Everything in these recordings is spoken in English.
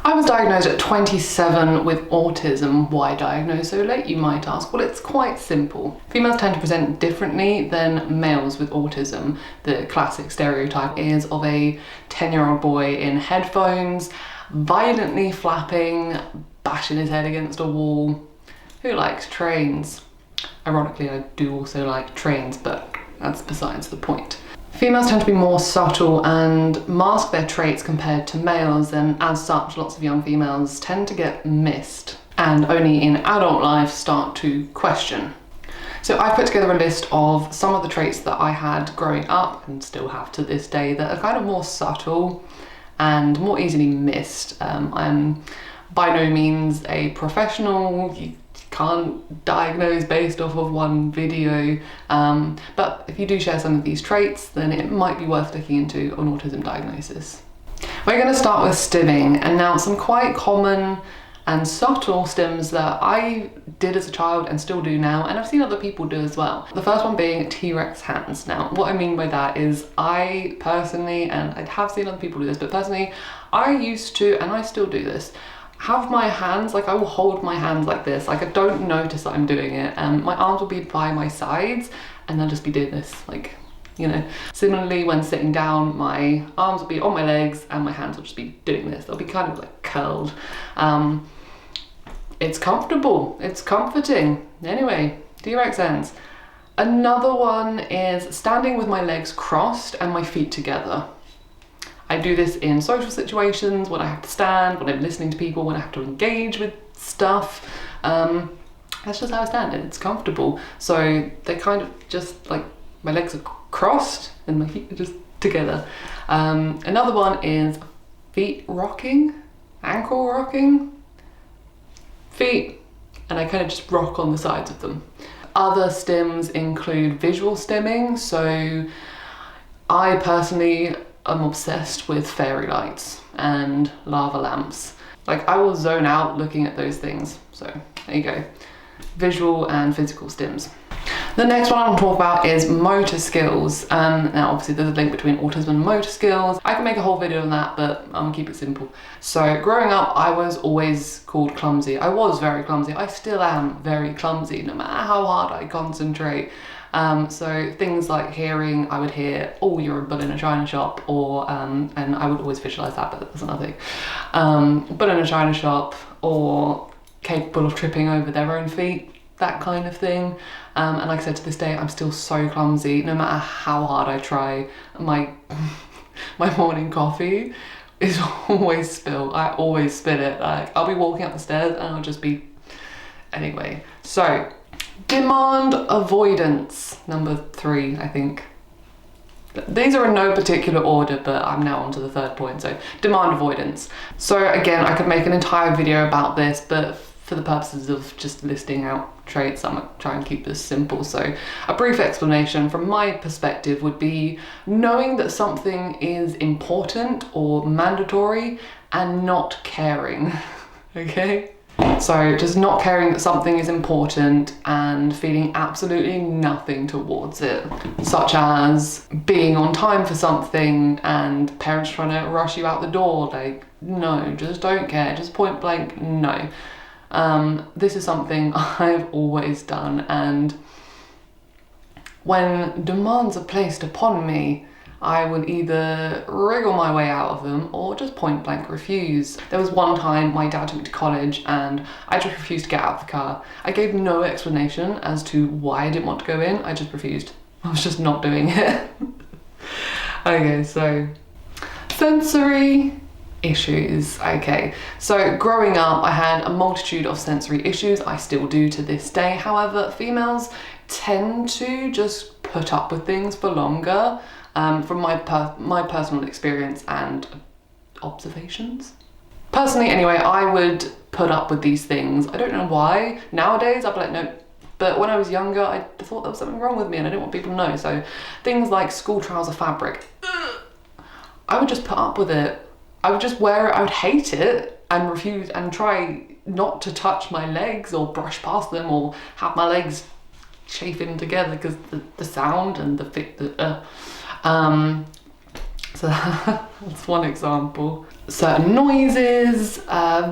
I was diagnosed at 27 with autism. Why diagnosed so late, you might ask? Well, it's quite simple. Females tend to present differently than males with autism. The classic stereotype is of a 10-year-old boy in headphones, violently flapping, bashing his head against a wall, who likes trains. Ironically, I do also like trains, but that's besides the point. Females tend to be more subtle and mask their traits compared to males, and as such, lots of young females tend to get missed and only in adult life start to question. So I've put together a list of some of the traits that I had growing up and still have to this day that are kind of more subtle and more easily missed. I'm by no means a professional. You can't diagnose based off of one video, but if you do share some of these traits, then it might be worth looking into an autism diagnosis. We're going to start with stimming, and now some quite common and subtle stims that I did as a child and still do now, and I've seen other people do as well. The first one being T-Rex hands. Now, what I mean by that is I personally, and I have seen other people do this, but personally, I used to, and I still do this, have my hands, like I will hold my hands like this, like I don't notice that I'm doing it, and my arms will be by my sides and I'll just be doing this, like, you know. Similarly, when sitting down, my arms will be on my legs and my hands will just be doing this. They'll be kind of like curled. It's comfortable, it's comforting. Anyway, T-Rex hands. Another one is standing with my legs crossed and my feet together. I do this in social situations, when I have to stand, when I'm listening to people, when I have to engage with stuff. That's just how I stand, and it's comfortable. So they're kind of just like, my legs are crossed and my feet are just together. Another one is feet rocking, ankle rocking, feet, and I kind of just rock on the sides of them. Other stims include visual stimming. So I personally I'm obsessed with fairy lights and lava lamps. Like, I will zone out looking at those things. So there you go. Visual and physical stims. The next one I want to talk about is motor skills. Now obviously there's a link between autism and motor skills. I can make a whole video on that, but I'm gonna keep it simple. So growing up, I was always called clumsy. I was very clumsy. I still am very clumsy, no matter how hard I concentrate. So things like hearing, I would hear, oh, you're a bull in a china shop, or, and I would always visualize that, but that's another thing. Bull in a china shop, or capable of tripping over their own feet, that kind of thing. And like I said, to this day, I'm still so clumsy, no matter how hard I try. My morning coffee is always spilled. I always spill it. Like, I'll be walking up the stairs and I'll just be, anyway. So, demand avoidance, number 3, I think. These are in no particular order, but I'm now on to the third point. So demand avoidance. So again, I could make an entire video about this, but for the purposes of just listing out traits, I'm gonna try and keep this simple. So a brief explanation from my perspective would be knowing that something is important or mandatory and not caring, okay? So just not caring that something is important and feeling absolutely nothing towards it, such as being on time for something and parents trying to rush you out the door. Like, no, just don't care, just point blank, no. This is something I've always done, and when demands are placed upon me, I would either wriggle my way out of them or just point blank refuse. There was one time my dad took me to college and I just refused to get out of the car. I gave no explanation as to why I didn't want to go in, I just refused. I was just not doing it. Okay, so sensory issues. Okay, so growing up I had a multitude of sensory issues. I still do to this day. However, females tend to just put up with things for longer. From my personal experience and observations. Personally, anyway, I would put up with these things. I don't know why. Nowadays, I'd be like, no. But when I was younger, I thought there was something wrong with me and I didn't want people to know. So things like school trouser fabric, I would just put up with it. I would just wear it, I would hate it and refuse and try not to touch my legs or brush past them or have my legs chafing together because the sound and the fit. So that's one example. Certain noises,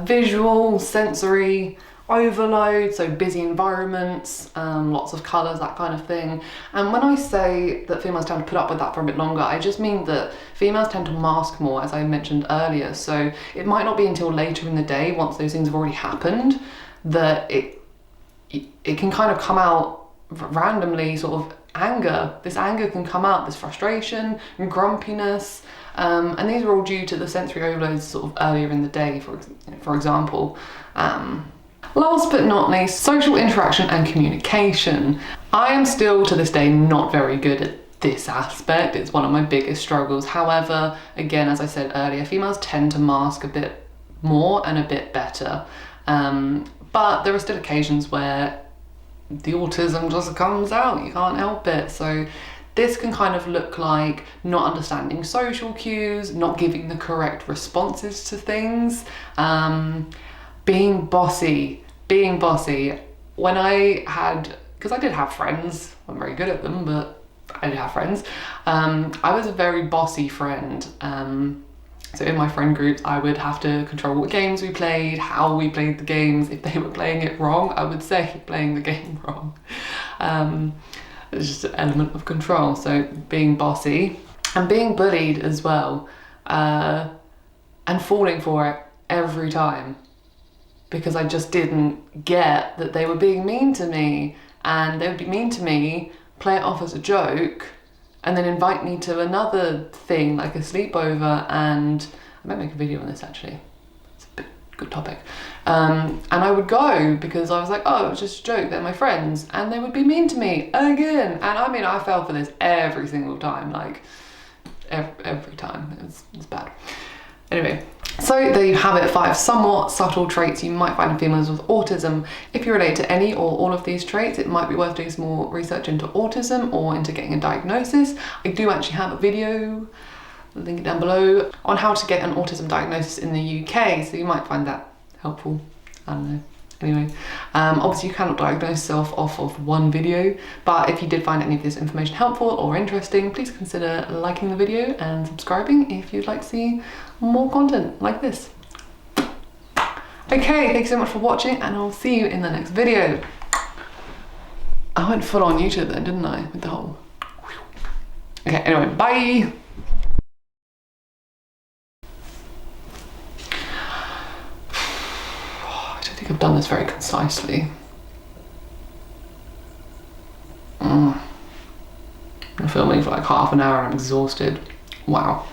visual, sensory overload, so busy environments, lots of colours, that kind of thing. And when I say that females tend to put up with that for a bit longer, I just mean that females tend to mask more, as I mentioned earlier. So it might not be until later in the day, once those things have already happened, that it can kind of come out randomly, sort of anger. This anger can come out, this frustration and grumpiness, and these are all due to the sensory overloads sort of earlier in the day, for example. Last but not least, social interaction and communication. I am still to this day not very good at this aspect. It's one of my biggest struggles. However, again, as I said earlier, females tend to mask a bit more and a bit better. But there are still occasions where the autism just comes out, you can't help it. So this can kind of look like not understanding social cues, not giving the correct responses to things, being bossy. When because I did have friends, I'm very good at them, but I did have friends. I was a very bossy friend. So in my friend groups, I would have to control what games we played, how we played the games. If they were playing it wrong, I would say playing the game wrong. It's just an element of control. So being bossy and being bullied as well, and falling for it every time, because I just didn't get that they were being mean to me, and they would be mean to me, play it off as a joke, and then invite me to another thing like a sleepover, and I might make a video on this actually. It's a good topic. And I would go because I was like, oh, it's just a joke, they're my friends, and they would be mean to me again. And I mean, I fell for this every single time, like every time. It's bad. Anyway, so there you have it, 5 somewhat subtle traits you might find in females with autism. If you relate to any or all of these traits, it might be worth doing some more research into autism or into getting a diagnosis. I do actually have a video, link it down below, on how to get an autism diagnosis in the UK, so you might find that helpful. I don't know. Anyway, obviously you cannot diagnose yourself off of one video, but if you did find any of this information helpful or interesting, please consider liking the video and subscribing if you'd like to see more content like this. Okay, thanks so much for watching, and I'll see you in the next video. I went full on YouTube then, didn't I? With the whole... Okay, anyway, bye! I think I've done this very concisely. I'm filming for like half an hour and I'm exhausted. Wow.